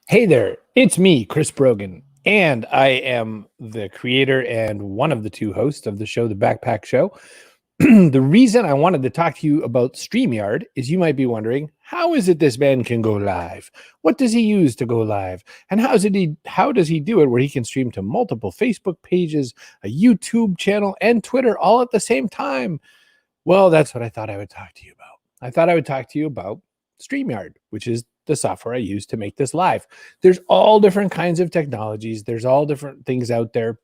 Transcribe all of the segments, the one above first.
Hey there, it's me, Chris Brogan, and I am the creator and one of the two hosts of the show, The Backpack Show. The reason I wanted to talk to you about Streamyard is you might be wondering, how is it this man can go live? What does he use to go live? And how does he do it where he can stream to multiple Facebook pages, a YouTube channel, and Twitter all at the same time? Well, that's what I thought I would talk to you about. I thought I would talk to you about Streamyard, which is the software I use to make this live. There's all different kinds of technologies. There's all different things out there.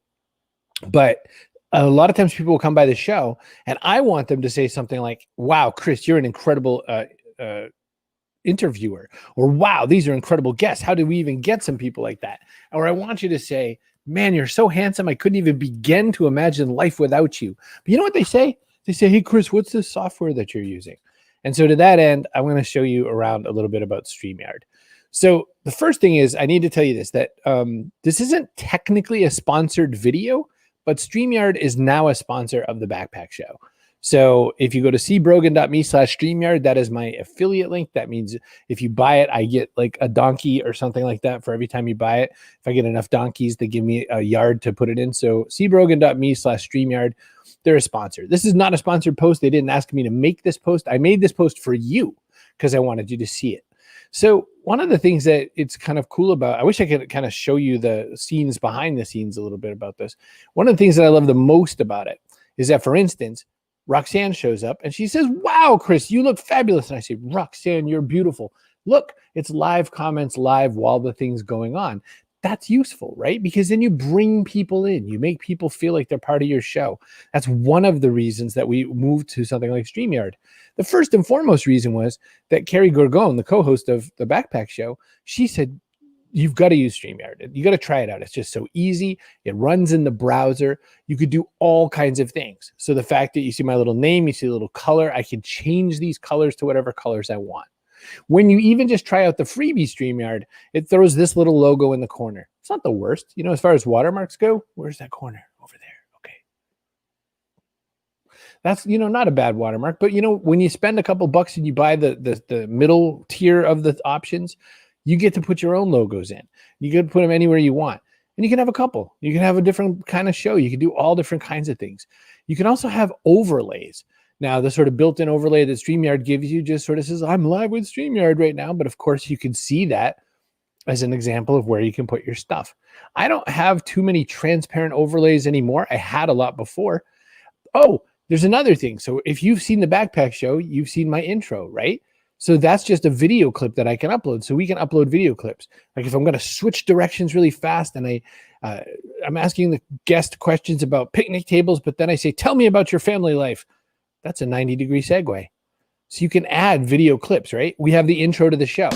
But a lot of times people will come by the show and I want them to say something like, wow, Chris, you're an incredible interviewer. Or wow, these are incredible guests. How did we even get some people like that? Or I want you to say, man, you're so handsome. I couldn't even begin to imagine life without you. But you know what they say? They say, hey, Chris, what's the software that you're using? And so to that end, I'm going to show you around a little bit about Streamyard. So the first thing is I need to tell you this, that this isn't technically a sponsored video, but Streamyard is now a sponsor of the Backpack Show. So if you go to cbrogan.me/StreamYard, that is my affiliate link. That means if you buy it, I get like a donkey or something like that for every time you buy it. If I get enough donkeys, they give me a yard to put it in. So cbrogan.me/StreamYard, they're a sponsor. This is not a sponsored post. They didn't ask me to make this post. I made this post for you because I wanted you to see it. So one of the things that it's kind of cool about, I wish I could kind of show you the scenes behind the scenes a little bit about this. One of the things that I love the most about it is that, for instance, Roxanne shows up and she says, wow, Chris, you look fabulous. And I say, Roxanne, you're beautiful. Look, it's live comments live while the thing's going on. That's useful, right? Because then you bring people in, you make people feel like they're part of your show. That's one of the reasons that we moved to something like Streamyard. The first and foremost reason was that Carrie Gorgon, the co-host of the Backpack Show, she said, you've got to use Streamyard. You got to try it out. It's just so easy. It runs in the browser. You could do all kinds of things. So the fact that you see my little name, you see a little color, I can change these colors to whatever colors I want. When you even just try out the freebie Streamyard, it throws this little logo in the corner. It's not the worst. You know, as far as watermarks go, where's that corner? Over there. Okay. That's, you know, not a bad watermark. But, you know, when you spend a couple bucks and you buy the middle tier of the options, you get to put your own logos in. You can put them anywhere you want. And you can have a couple. You can have a different kind of show. You can do all different kinds of things. You can also have overlays. Now, the sort of built-in overlay that StreamYard gives you just sort of says, I'm live with StreamYard right now. But of course, you can see that as an example of where you can put your stuff. I don't have too many transparent overlays anymore. I had a lot before. Oh, there's another thing. So if you've seen the Backpack Show, you've seen my intro, right? So that's just a video clip that I can upload. So we can upload video clips. Like if I'm going to switch directions really fast and I'm asking the guest questions about picnic tables, but then I say, tell me about your family life. That's a 90-degree segue. So you can add video clips, right? We have the intro to the show.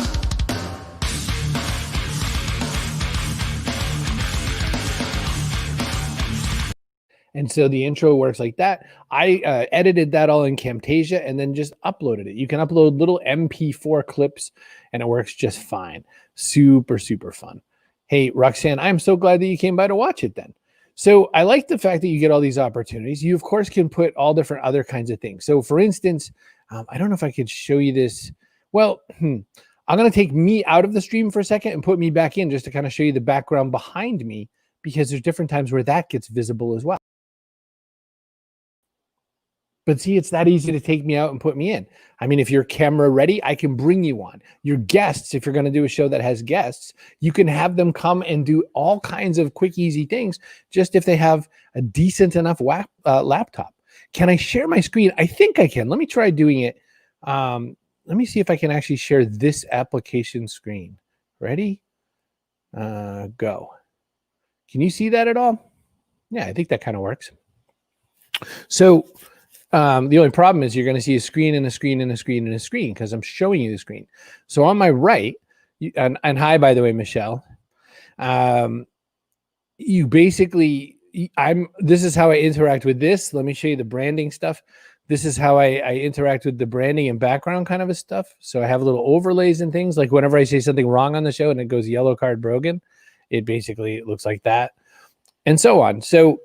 And so the intro works like that. I edited that all in Camtasia and then just uploaded it. You can upload little MP4 clips and it works just fine. Super, super fun. Hey, Roxanne, I'm so glad that you came by to watch it then. So I like the fact that you get all these opportunities. You, of course, can put all different other kinds of things. So for instance, I don't know if I could show you this. Well, I'm going to take me out of the stream for a second and put me back in just to kind of show you the background behind me, because there's different times where that gets visible as well. But see, it's that easy to take me out and put me in. I mean, if you're camera ready, I can bring you on. Your guests, if you're going to do a show that has guests, you can have them come and do all kinds of quick, easy things, just if they have a decent enough laptop. Can I share my screen? I think I can. Let me try doing it. Let me see if I can actually share this application screen. Ready? Go. Can you see that at all? Yeah, I think that kind of works. So the only problem is you're going to see a screen and a screen and a screen and a screen because I'm showing you the screen. So on my right, and hi, by the way, Michelle, you basically, this is how I interact with this. Let me show you the branding stuff. This is how I interact with the branding and background kind of a stuff. So I have little overlays and things like whenever I say something wrong on the show and it goes yellow card Brogan, it basically looks like that and so on. So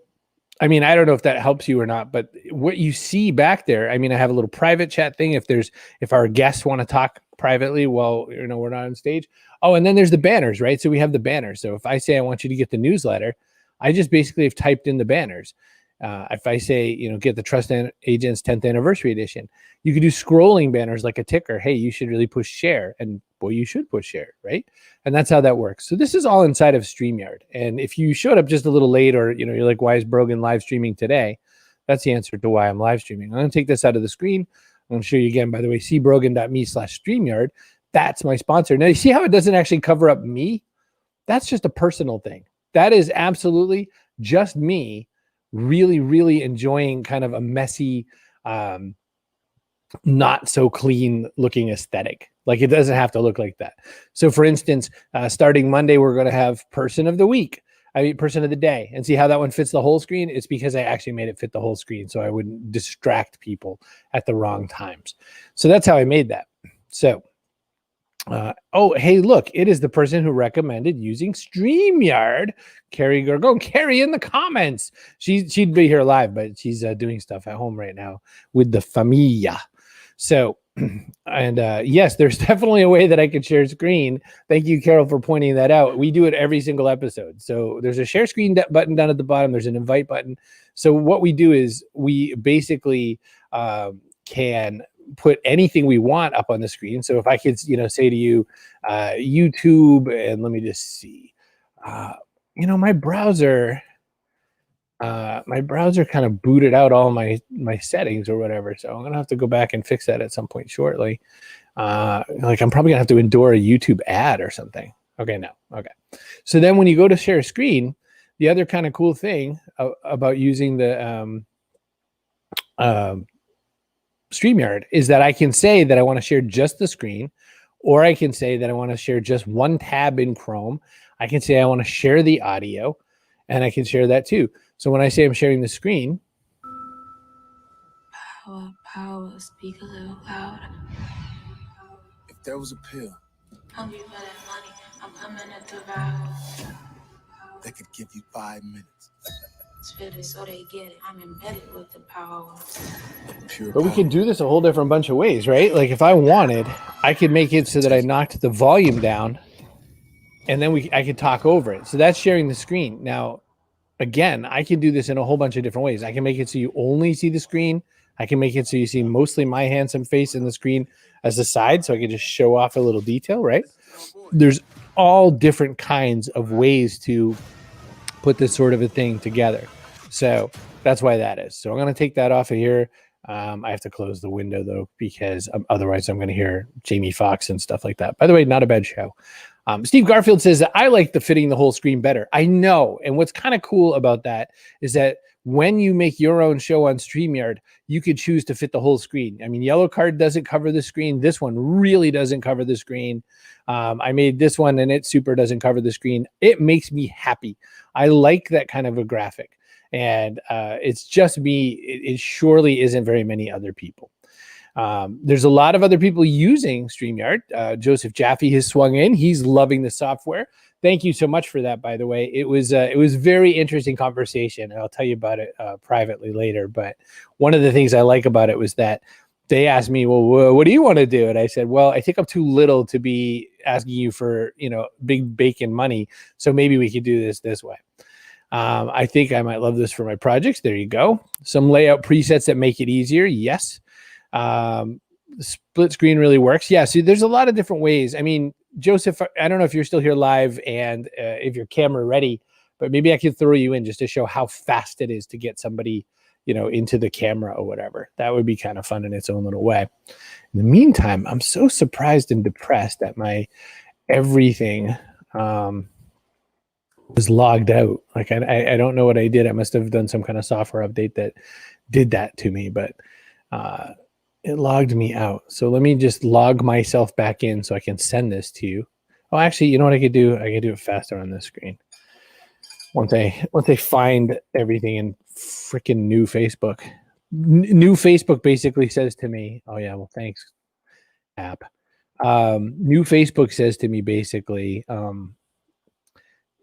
I mean, I don't know if that helps you or not, but what you see back there, I mean, I have a little private chat thing if our guests want to talk privately while we're not on stage. Oh, and then there's the banners, right? So we have the banners. So if I say I want you to get the newsletter, I just basically have typed in the banners. If I say, get the Trust Agents 10th Anniversary Edition, you could do scrolling banners like a ticker. Hey, you should really push share. And boy, you should push share, right? And that's how that works. So this is all inside of StreamYard. And if you showed up just a little late or, you're like, why is Brogan live streaming today? That's the answer to why I'm live streaming. I'm going to take this out of the screen. I'm going to show you again, by the way, cbrogan.me/StreamYard. That's my sponsor. Now, you see how it doesn't actually cover up me? That's just a personal thing. That is absolutely just me really, really enjoying kind of a messy, not so clean looking aesthetic. Like, it doesn't have to look like that. So for instance, starting Monday, we're going to have person of the week. Person of the day, and see how that one fits the whole screen. It's because I actually made it fit the whole screen so I wouldn't distract people at the wrong times. So that's how I made that. So, oh, hey, look, it is the person who recommended using StreamYard, Carrie Gorgon. Carrie in the comments. She'd be here live, but she's doing stuff at home right now with the familia. So, and yes, there's definitely a way that I could share screen. Thank you, Carol, for pointing that out. We do it every single episode. So there's a share screen button down at the bottom. There's an invite button. So what we do is we basically can put anything we want up on the screen. So if I could, say to you, YouTube, and let me just see, my browser kind of booted out all my settings or whatever. So I'm going to have to go back and fix that at some point shortly. I'm probably gonna have to endure a YouTube ad or something. Okay, no. Okay. So then when you go to share screen, the other kind of cool thing about using the StreamYard is that I can say that I want to share just the screen, or I can say that I want to share just one tab in Chrome. I can say I want to share the audio, and I can share that too. So when I say I'm sharing the screen, power, speak a little louder. If there was a pill, Hungry for that money, I'm coming at the route. That could give you 5 minutes. Spit it so they get it. I'm embedded with the power. But we could do this a whole different bunch of ways, right? Like if I wanted, I could make it so that I knocked the volume down, and then I could talk over it. So that's sharing the screen. Now, again, I can do this in a whole bunch of different ways. I can make it so you only see the screen. I can make it so you see mostly my handsome face in the screen as a side, so I can just show off a little detail, right? There's all different kinds of ways to put this sort of a thing together. So that's why that is. So I'm going to take that off of here. I have to close the window, though, because otherwise I'm going to hear Jamie Foxx and stuff like that. By the way, not a bad show. Steve Garfield says that I like the fitting the whole screen better. I know. And what's kind of cool about that is that when you make your own show on StreamYard, you could choose to fit the whole screen. I mean, Yellow Card doesn't cover the screen. This one really doesn't cover the screen. I made this one and it super doesn't cover the screen. It makes me happy. I like that kind of a graphic. And it's just me. It surely isn't very many other people. There's a lot of other people using StreamYard. Joseph Jaffe has swung in. He's loving the software. Thank you so much for that, by the way. It was very interesting conversation. And I'll tell you about it privately later. But one of the things I like about it was that they asked me, well, what do you want to do? And I said, well, I think I'm too little to be asking you for, big bacon money. So maybe we could do this way. I think I might love this for my projects. There you go. Some layout presets that make it easier. Yes. Split screen really works. Yeah. See, there's a lot of different ways. I mean, Joseph, I don't know if you're still here live and if your camera ready, but maybe I could throw you in just to show how fast it is to get somebody, into the camera or whatever. That would be kind of fun in its own little way. In the meantime, I'm so surprised and depressed that my everything was logged out. Like I don't know what I did. I must have done some kind of software update that did that to me, but it logged me out. So let me just log myself back in so I can send this to you. Oh, actually, you know what I could do? I could do it faster on this screen. Once I find everything in freaking new Facebook. New Facebook basically says to me, oh yeah, well, thanks, app. New Facebook says to me basically,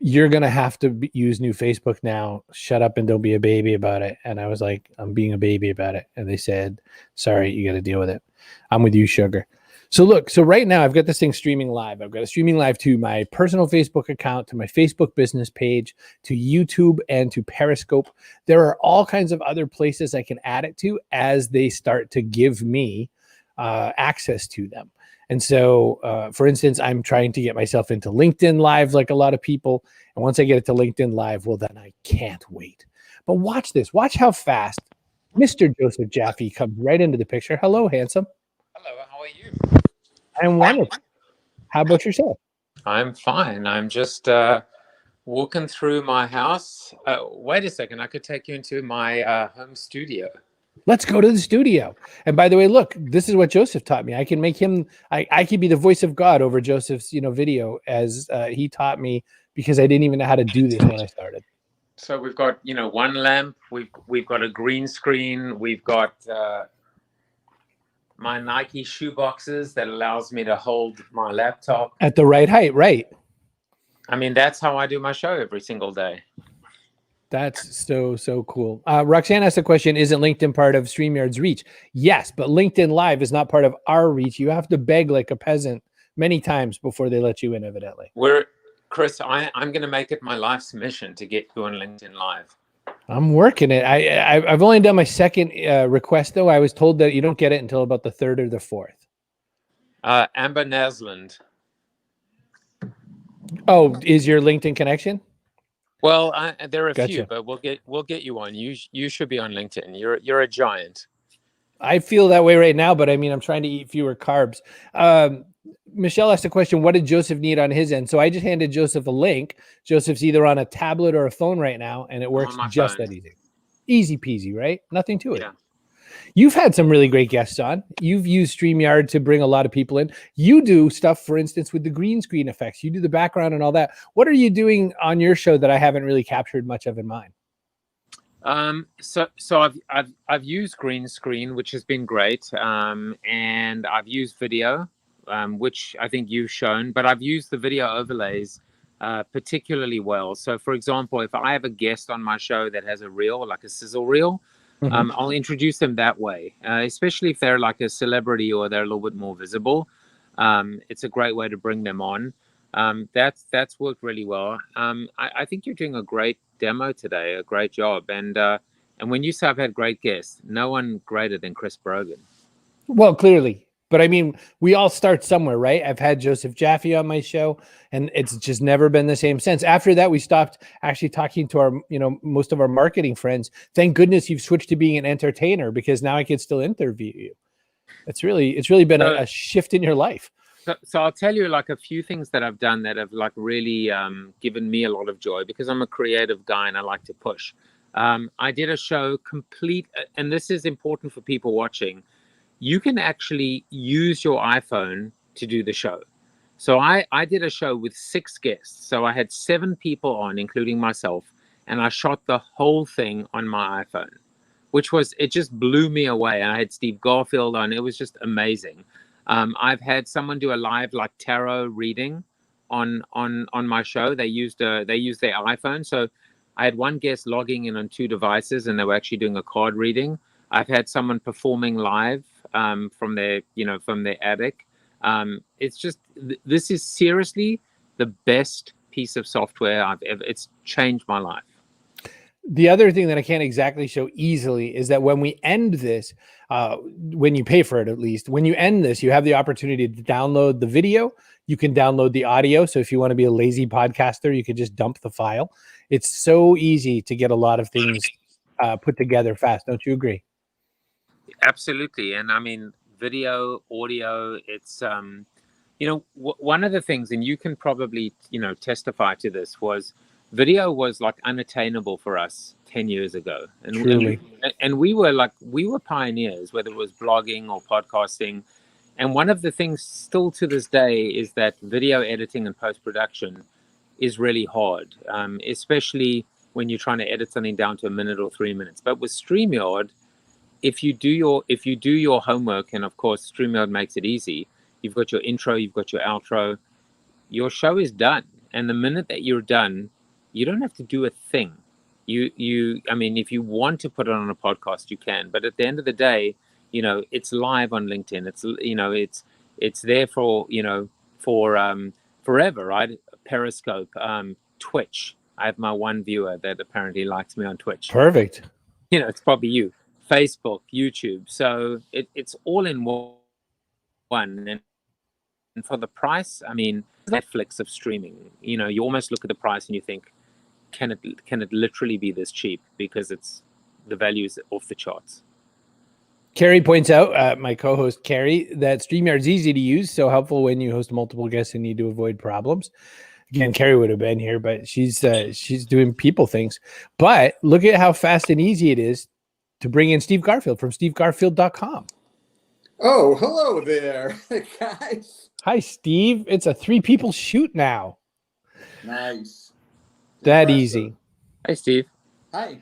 you're going to have to use new Facebook now. Shut up and don't be a baby about it. And I was like, I'm being a baby about it. And they said, sorry, you got to deal with it. I'm with you, sugar. So look, so right now I've got this thing streaming live. I've got it streaming live to my personal Facebook account, to my Facebook business page, to YouTube, and to Periscope. There are all kinds of other places I can add it to as they start to give me access to them. And so, for instance, I'm trying to get myself into LinkedIn Live like a lot of people. And once I get it to LinkedIn Live, well, then I can't wait. But watch this. Watch how fast Mr. Joseph Jaffe comes right into the picture. Hello, handsome. Hello, how are you? I'm wonderful. How about yourself? I'm fine. I'm just walking through my house. Wait a second. I could take you into my home studio. Let's go to the studio. And by the way, look, this is what Joseph taught me. I can make him, I can be the voice of God over Joseph's, video as he taught me, because I didn't even know how to do this when I started. So we've got, one lamp. We've got a green screen. We've got my Nike shoe boxes that allows me to hold my laptop at the right height. Right. I mean, that's how I do my show every single day. That's so cool. Roxanne asked the question, isn't LinkedIn part of StreamYard's reach? Yes, but LinkedIn Live is not part of our reach. You have to beg like a peasant many times before they let you in, evidently. Chris, I'm going to make it my life's mission to get you on LinkedIn Live. I'm working it. I've only done my second request, though. I was told that you don't get it until about the 3rd or the 4th. Amber Nasland. Oh, is your LinkedIn connection? Well, there are a Gotcha. few, but we'll get you on. You should be on LinkedIn. You're a giant. I feel that way right now, but I mean, I'm trying to eat fewer carbs. Michelle asked a question, what did Joseph need on his end? So I just handed Joseph a link. Joseph's either on a tablet or a phone right now, and it works just that easy. Easy peasy, right? Nothing to it. Yeah. You've had some really great guests on. You've used StreamYard to bring a lot of people in. You do stuff, for instance, with the green screen effects. You do the background and all that. What are you doing on your show that I haven't really captured much of in mine? So I've used green screen, which has been great. And I've used video, which I think you've shown, but I've used the video overlays particularly well. So for example, if I have a guest on my show that has a reel, like a sizzle reel, I'll introduce them that way, especially if they're like a celebrity or they're a little bit more visible. It's a great way to bring them on. That's worked really well. I think you're doing a great demo today, a great job. And when you say I've had great guests, no one greater than Chris Brogan. Well, clearly. But I mean, we all start somewhere, right? I've had Joseph Jaffe on my show, and it's just never been the same since. After that, we stopped actually talking to our, most of our marketing friends. Thank goodness you've switched to being an entertainer, because now I can still interview you. It's really been a shift in your life. So I'll tell you like a few things that I've done that have like really given me a lot of joy, because I'm a creative guy and I like to push. I did a show complete, and this is important for people watching. You can actually use your iPhone to do the show. So I did a show with 6 guests. So I had 7 people on, including myself, and I shot the whole thing on my iPhone, it just blew me away. I had Steve Garfield on. It was just amazing. I've had someone do a live like tarot reading on my show. They used their iPhone. So I had one guest logging in on 2 devices, and they were actually doing a card reading. I've had someone performing live from their attic. It's just, this is seriously the best piece of software it's changed my life. The other thing that I can't exactly show easily is that when we end this, when you pay for it, at least, when you end this, you have the opportunity to download the video. You can download the audio. So if you want to be a lazy podcaster, you could just dump the file. It's so easy to get a lot of things put together fast. Don't you agree? Absolutely. And I mean, video, audio, it's, one of the things, and you can probably, testify to this, was video was like unattainable for us 10 years ago. And Truly. And we were pioneers, whether it was blogging or podcasting. And one of the things still to this day is that video editing and post-production is really hard, especially when you're trying to edit something down to a minute or 3 minutes. But with StreamYard, if you do your homework, and of course StreamYard makes it easy, you've got your intro, you've got your outro, your show is done. And the minute that you're done, You don't have to do a thing. I mean, if you want to put it on a podcast, you can. But at the end of the day, it's live on LinkedIn. It's there for forever, right? Periscope, Twitch. I have my one viewer that apparently likes me on Twitch. Perfect. It's probably you. Facebook, YouTube. So it's all in one. And for the price, I mean, Netflix of streaming. You almost look at the price and you think, can it literally be this cheap? Because the value is off the charts. Carrie points out, my co-host Carrie, that Streamyard is easy to use, so helpful when you host multiple guests and need to avoid problems. Again, Carrie would have been here, but she's doing people things. But look at how fast and easy it is to bring in Steve Garfield from stevegarfield.com. Oh, hello there, guys. Hi, Steve. It's a 3-people shoot now. Nice. That Impressive. easy. Hey, Steve. Hi.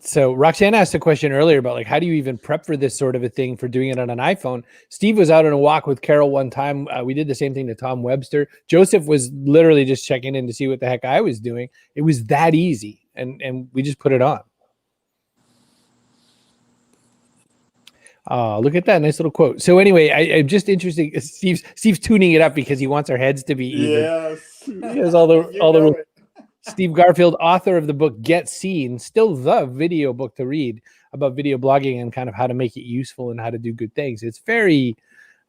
So Roxanne asked a question earlier about like, how do you even prep for this sort of a thing for doing it on an iPhone? Steve was out on a walk with Carol one time. We did the same thing to Tom Webster. Joseph was literally just checking in to see what the heck I was doing. It was that easy. And we just put it on. Look at that nice little quote. So anyway, I'm just interested. Steve's tuning it up because he wants our heads to be even. Yes. He has all the Steve Garfield, author of the book Get Seen, still the video book to read about video blogging and kind of how to make it useful and how to do good things. It's very,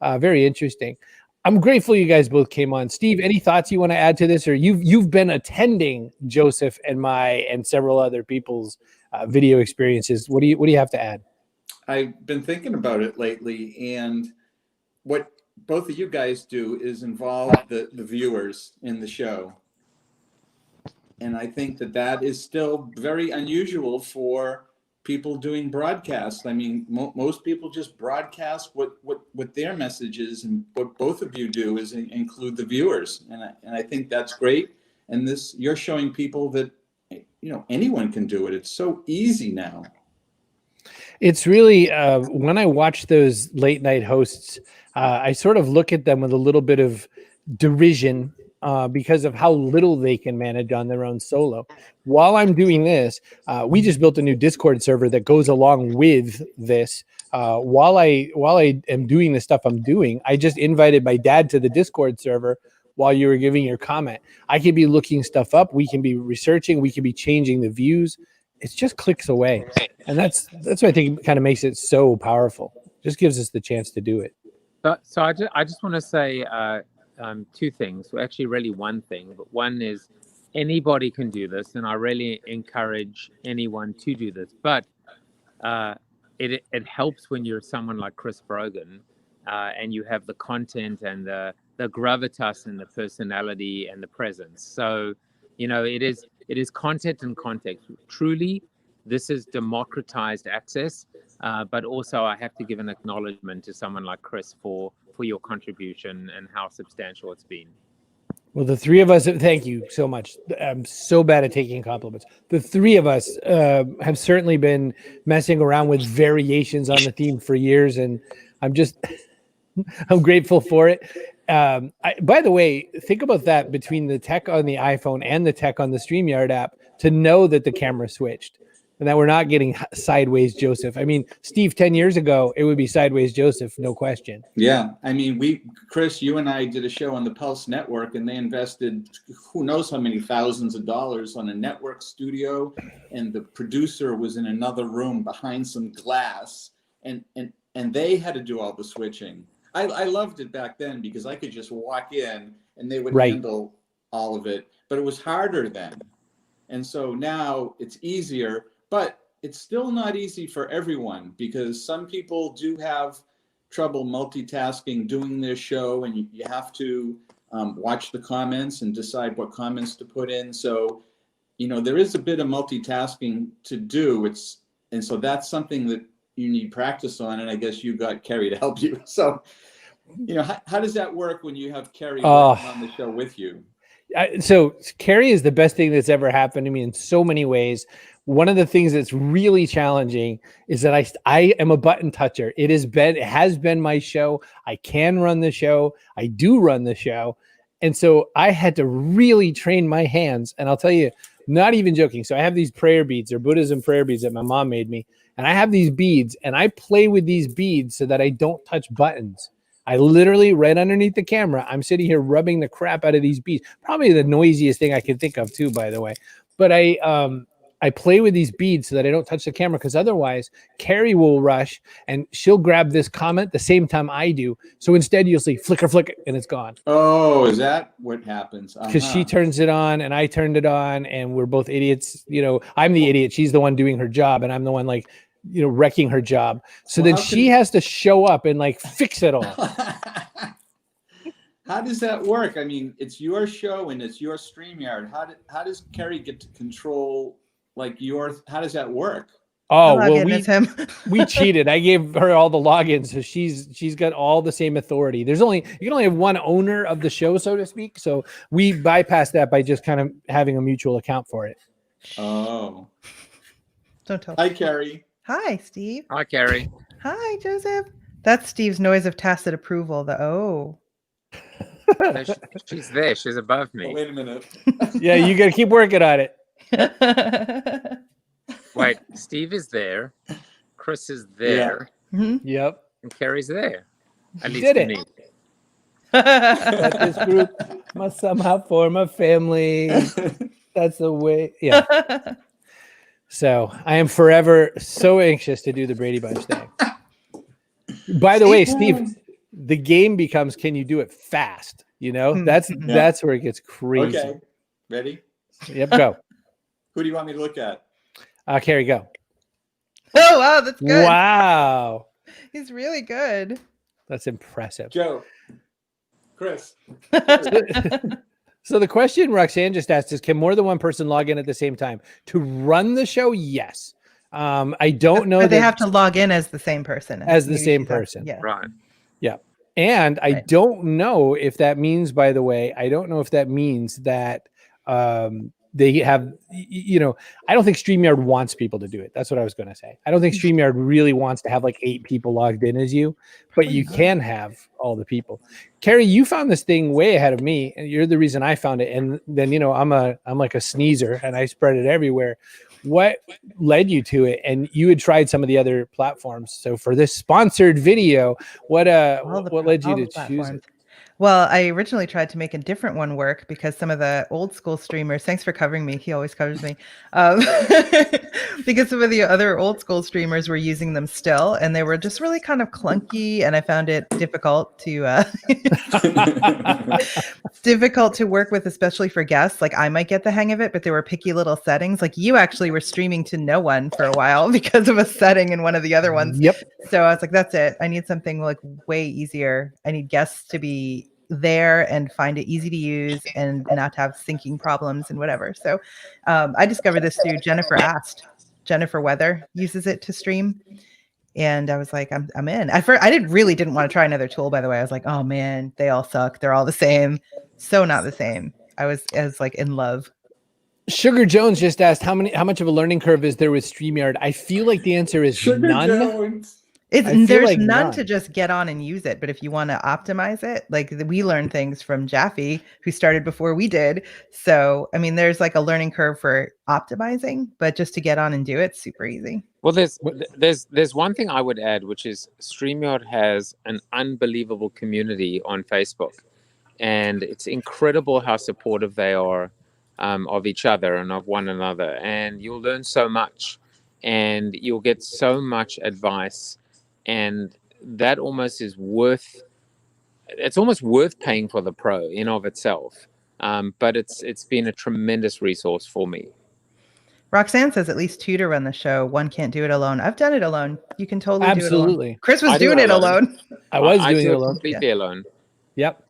very interesting. I'm grateful you guys both came on. Steve, any thoughts you want to add to this? Or you've been attending Joseph and several other people's video experiences. What do you have to add? I've been thinking about it lately, and what both of you guys do is involve the viewers in the show. And I think that is still very unusual for people doing broadcasts. I mean, most people just broadcast what their message is, and what both of you do is include the viewers. And I think that's great. And you're showing people that, anyone can do it. It's so easy now. It's really, when I watch those late night hosts, I sort of look at them with a little bit of derision because of how little they can manage on their own solo. While I'm doing this, we just built a new Discord server that goes along with this. While I am doing the stuff I'm doing, I just invited my dad to the Discord server while you were giving your comment. I could be looking stuff up. We can be researching. We can be changing the views. It's just clicks away. And that's what I think kind of makes it so powerful. Just gives us the chance to do it. So I just want to say two things. Well, actually, really one thing. But one is anybody can do this, and I really encourage anyone to do this. But it helps when you're someone like Chris Brogan, and you have the content and the gravitas and the personality and the presence. So it is content and context. Truly, this is democratized access, but also I have to give an acknowledgement to someone like Chris for your contribution and how substantial it's been. Well, the three of us, thank you so much. I'm so bad at taking compliments. The three of us have certainly been messing around with variations on the theme for years, and I'm grateful for it. By the way, think about that between the tech on the iPhone and the tech on the StreamYard app to know that the camera switched and that we're not getting sideways Joseph. I mean, Steve, 10 years ago, it would be sideways Joseph, no question. Yeah. I mean, Chris, you and I did a show on the Pulse Network, and they invested who knows how many thousands of dollars on a network studio. And the producer was in another room behind some glass, and they had to do all the switching. I loved it back then because I could just walk in and they would handle all of it, but it was harder then. And so now it's easier, but it's still not easy for everyone because some people do have trouble multitasking, doing their show, and you have to watch the comments and decide what comments to put in. So, there is a bit of multitasking to do. And so that's something that you need practice on, and I guess you got Carrie to help you. So, how does that work when you have Carrie on the show with you? So Carrie is the best thing that's ever happened to me in so many ways. One of the things that's really challenging is that I am a button toucher. It has been my show. I can run the show. I do run the show. And so I had to really train my hands. And I'll tell you, not even joking. So I have these prayer beads, or Buddhism prayer beads that my mom made me. And I have these beads, and I play with these beads so that I don't touch buttons. I literally, right underneath the camera, I'm sitting here rubbing the crap out of these beads. Probably the noisiest thing I can think of too, by the way. But I play with these beads so that I don't touch the camera, because otherwise Carrie will rush and she'll grab this comment the same time I do. So instead you'll see flicker, flicker, and it's gone. Oh, is that what happens? Because she turns it on and I turned it on, and we're both idiots. You know, I'm the idiot. She's the one doing her job, and I'm the one like, you know, wrecking her job. So Well, then she has to show up and like fix it all. How does that work? I mean, it's your show and it's your StreamYard. How does Carrie get to control like how does that work? Oh, well, we him. cheated. I gave her all the logins, so she's got all the same authority. You can only have one owner of the show, so to speak. So we bypassed that by just kind of having a mutual account for it. Oh. Don't tell. Hi, Carrie. Hi, Steve. Hi, Carrie. Hi, Joseph. That's Steve's noise of tacit approval. No, she's there. She's above Oh, me. wait a minute. Yeah, you got to keep working on it. Wait, Steve is there. Chris is there. Yep. And Carrie's there. At You least did to it. me. But this group must somehow form a family. That's the way. Yeah. So I am forever so anxious to do the Brady Bunch thing. By the way, Steve, the game becomes, can you do it fast? You know, that's where it gets crazy. Okay. Ready? Yep, go. Who do you want me to look at? Carrie, go. Oh, wow, that's good. Wow. He's really good. That's impressive. Joe. Chris. So the question Roxanne just asked is, can more than one person log in at the same time? To run the show, yes. I don't know. But they have to log in as the same person. As the same person. Yeah. Right. Yeah. And I don't know if that means, by the way, I don't know if that means that they have, I don't think StreamYard wants people to do it. That's what I was going to say. I don't think StreamYard really wants to have like 8 people logged in as you, but you can have all the people. Carrie, you found this thing way ahead of me, and you're the reason I found it. And then, I'm like a sneezer and I spread it everywhere. What led you to it? And you had tried some of the other platforms. So for this sponsored video, what led you to choose it? Well, I originally tried to make a different one work because some of the old school streamers, thanks for covering me. He always covers me. Because some of the other old school streamers were using them still, and they were just really kind of clunky. And I found it difficult to work with, especially for guests. Like I might get the hang of it, but there were picky little settings. Like you actually were streaming to no one for a while because of a setting in one of the other ones. Yep. So I was like, that's it. I need something like way easier. I need guests to be there and find it easy to use and not have syncing problems and whatever. So I discovered this through Jennifer Weather uses it to stream. And I was like, I'm in. I really didn't want to try another tool, by the way. I was like, oh man, they all suck. They're all the same. So not the same. I was like in love. Sugar Jones just asked how much of a learning curve is there with StreamYard? I feel like the answer is none. Jones. There's like none to just get on and use it. But if you want to optimize it, like we learned things from Jaffe, who started before we did. So, I mean, there's like a learning curve for optimizing, but just to get on and do it, super easy. Well, there's one thing I would add, which is StreamYard has an unbelievable community on Facebook, and it's incredible how supportive they are of each other and of one another. And you'll learn so much, and you'll get so much advice. And that almost is it's almost worth paying for the pro in of itself. But it's been a tremendous resource for me. Roxanne says at least 2 to run the show. 1 can't do it alone. I've done it alone. You can totally do it alone. Chris was doing it alone. I was doing it alone. Completely alone. Yep.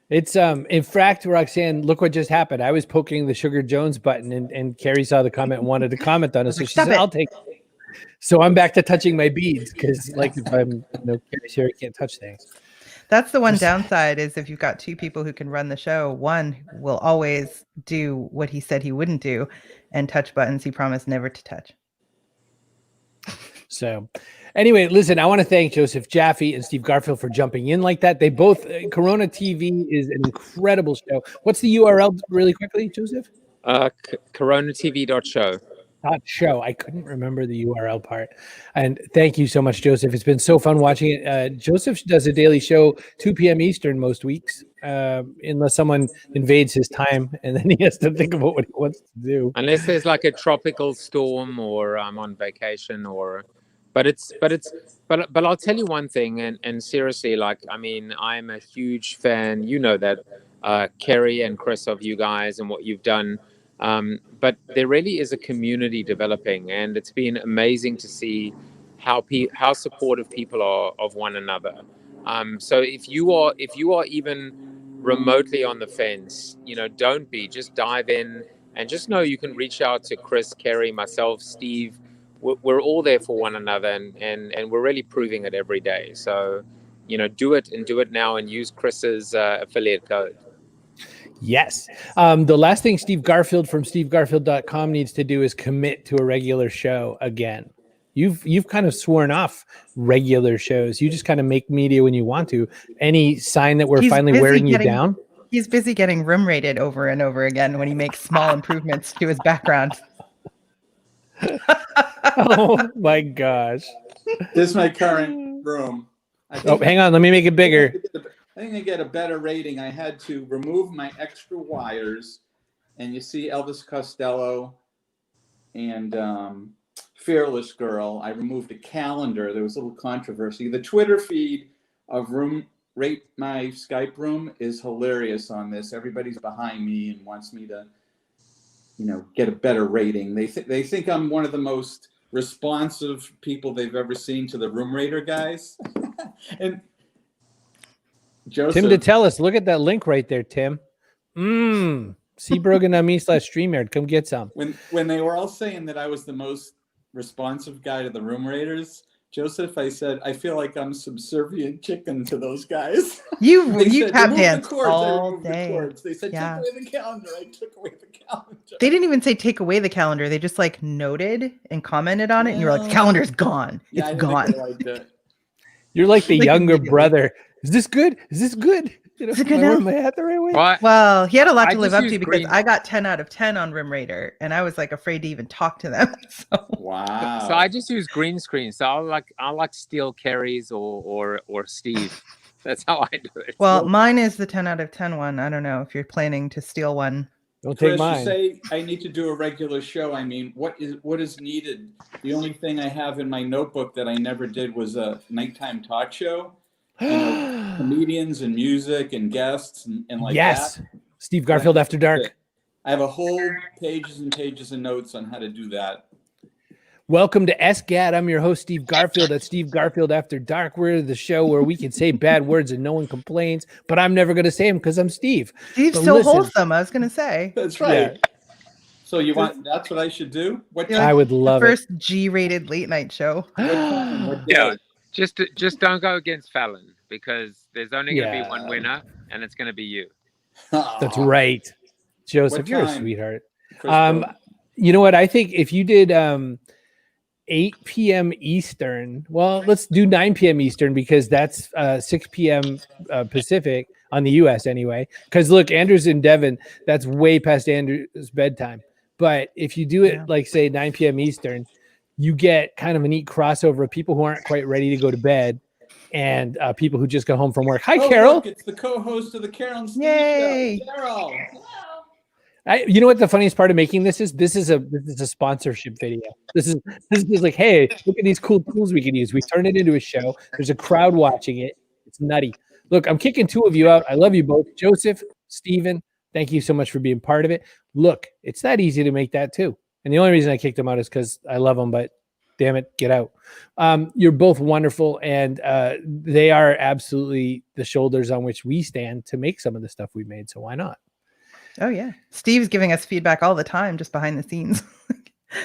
It's in fact, Roxanne, look what just happened. I was poking the Sugar Jones button and Carrie saw the comment and wanted to comment on it. So she said, I'll take it. So I'm back to touching my beads because, like, if I'm Carrie's here, I can't touch things. That's the one downside is if you've got 2 people who can run the show, one will always do what he said he wouldn't do and touch buttons he promised never to touch. So anyway, listen, I want to thank Joseph Jaffe and Steve Garfield for jumping in like that. They both, Corona TV is an incredible show. What's the URL really quickly, Joseph? coronatv.show. Show. I couldn't remember the URL part. And thank you so much, Joseph. It's been so fun watching it. Joseph does a daily show 2 p.m. Eastern most weeks, unless someone invades his time, and then he has to think about what he wants to do. Unless there's like a tropical storm, or I'm on vacation, but I'll tell you one thing, and seriously, like, I mean, I'm a huge fan, you know that, Kerry and Chris, of you guys and what you've done. But there really is a community developing, and it's been amazing to see how supportive people are of one another. So if you are even remotely on the fence, don't be. Just dive in, and just know you can reach out to Chris, Kerry, myself, Steve. We're all there for one another, and we're really proving it every day. So, do it now, and use Chris's affiliate code. Yes. The last thing Steve Garfield from stevegarfield.com needs to do is commit to a regular show again. You've kind of sworn off regular shows. You just kind of make media when you want to. Any sign that we're finally wearing you down? He's busy getting room rated over and over again when he makes small improvements to his background. Oh my gosh. This is my current room. Hang on. Let me make it bigger. I think to get a better rating, I had to remove my extra wires, and you see Elvis Costello and Fearless Girl. I removed a calendar. There was a little controversy. The Twitter feed of Rate My Skype Room is hilarious on this. Everybody's behind me and wants me to, get a better rating. They think I'm one of the most responsive people they've ever seen to the Room Rater guys. And Joseph, Tim, to tell us, look at that link right there, Tim. See Brogan.me/StreamYard. Come get some. When they were all saying that I was the most responsive guy to the Room Raiders, Joseph, I said, I feel like I'm subservient chicken to those guys. You said, tap danced all all day. The they said, take away the calendar. I took away the calendar. They didn't even say take away the calendar. They just noted and commented on it. And you were like, the calendar's gone. Yeah, it's gone. You're like the younger brother. Is this good? Is this good? Is it good now? My hat the right way? Well, he had a lot to live up just to use because green. I got 10 out of 10 on Rim Raider, and I was afraid to even talk to them. So. Wow. So I just use green screen. So I'll like steal Kerry's or Steve. That's how I do it. Well, mine is the 10 out of 10 one. I don't know if you're planning to steal one. Don't Chris, take mine. you say I need to do a regular show. I mean, what is needed? The only thing I have in my notebook that I never did was a nighttime talk show. Comedians and music and guests and like yes. that. Steve Garfield After Dark. I have a whole pages and pages of notes on how to do that. Welcome to SGAD. I'm your host, Steve Garfield at Steve Garfield After Dark. We're the show where we can say bad words and no one complains, but I'm never going to say them because I'm Steve. Steve's But so listen, wholesome, I was going to say. That's right. Yeah. So that's what I should do? What You're I would love the it. first G-rated late night show. what day? Yeah. Just don't go against Fallon, because there's only going to be one winner, and it's going to be you. That's right. Joseph, What you're a time? sweetheart. Chris, You know what? I think if you did 8 p.m. Eastern, well, let's do 9 p.m. Eastern because that's 6 p.m. Pacific on the U.S. anyway. Because look, Andrew's in Devon. That's way past Andrew's bedtime. But if you do it say 9 p.m. Eastern, you get kind of a neat crossover of people who aren't quite ready to go to bed and people who just got home from work. Hi, Carol. Look, it's the co-host of the Carol and Steve Yay. Show. Carol. You know what the funniest part of making this is? This is a sponsorship video. This is like, hey, look at these cool tools we can use. We turn it into a show. There's a crowd watching it. It's nutty. Look, I'm kicking two of you out. I love you both. Joseph, Steven, thank you so much for being part of it. Look, it's that easy to make that too. And the only reason I kicked them out is because I love them, but damn it, get out. You're both wonderful, and they are absolutely the shoulders on which we stand to make some of the stuff we made, so why not? Oh, yeah. Steve's giving us feedback all the time, just behind the scenes.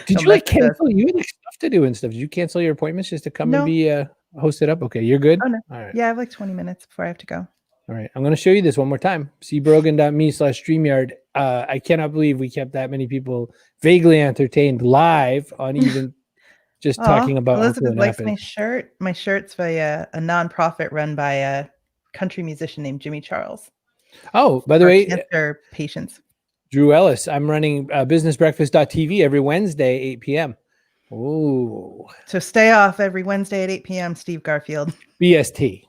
Did you cancel? You had stuff to do and stuff. Did you cancel your appointments just to come and be hosted up? Okay, you're good? Oh, no. All right. Yeah, I have 20 minutes before I have to go. All right, I'm going to show you this one more time. See Brogan.me/StreamYard. I cannot believe we kept that many people vaguely entertained live on even just Aw, talking about Uncle Elizabeth and likes Appen. my shirt. My shirt's by a nonprofit run by a country musician named Jimmy Charles. Oh, by the For way, cancer patients. Drew Ellis, I'm running businessbreakfast.tv every Wednesday, 8 p.m. Oh, So stay off every Wednesday at 8 p.m., Steve Garfield. BST.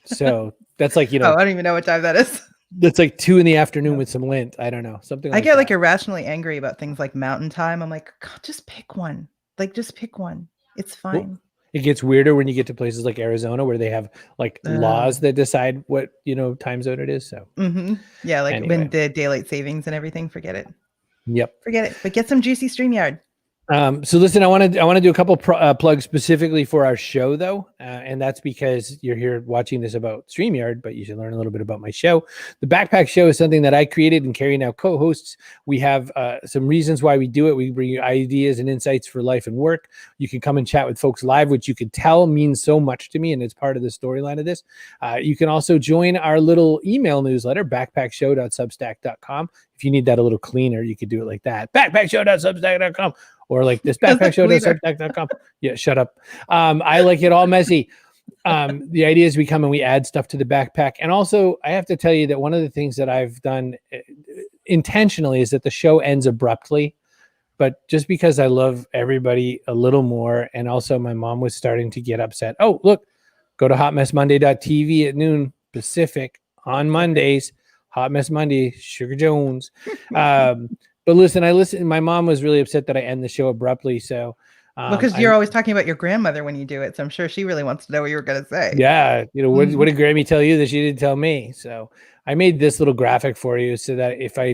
So that's like, Oh, I don't even know what time that is. that's like 2 p.m. with some lint. I don't know. Something I like get that. like irrationally angry about things like mountain time. I'm like, God, just pick one. Like, just pick one. It's fine. It gets weirder when you get to places like Arizona where they have like laws that decide what, time zone it is. So, yeah, like anyway. when the daylight savings and everything, forget it. Yep. Forget it. But get some juicy StreamYard. So listen, I want to do a couple plugs specifically for our show though. And that's because you're here watching this about StreamYard, but you should learn a little bit about my show. The Backpack Show is something that I created and Carrie now co-hosts. We have some reasons why we do it. We bring you ideas and insights for life and work. You can come and chat with folks live, which you can tell means so much to me. And it's part of the storyline of this. You can also join our little email newsletter, backpackshow.substack.com. If you need that a little cleaner, you could do it like that. Backpackshow.substack.com. Or like this backpackshow.substack.com. Yeah, shut up. I like it all messy. The idea is we come and we add stuff to the backpack. And also, I have to tell you that one of the things that I've done intentionally is that the show ends abruptly. But just because I love everybody a little more, and also my mom was starting to get upset. Oh, look, go to hotmessmonday.tv at noon Pacific on Mondays. Hot Mess Monday, Sugar Jones. But listen, my mom was really upset that I end the show abruptly. So, because you're always talking about your grandmother when you do it. So I'm sure she really wants to know what you were going to say. Yeah. What did Grammy tell you that she didn't tell me? So I made this little graphic for you so that if I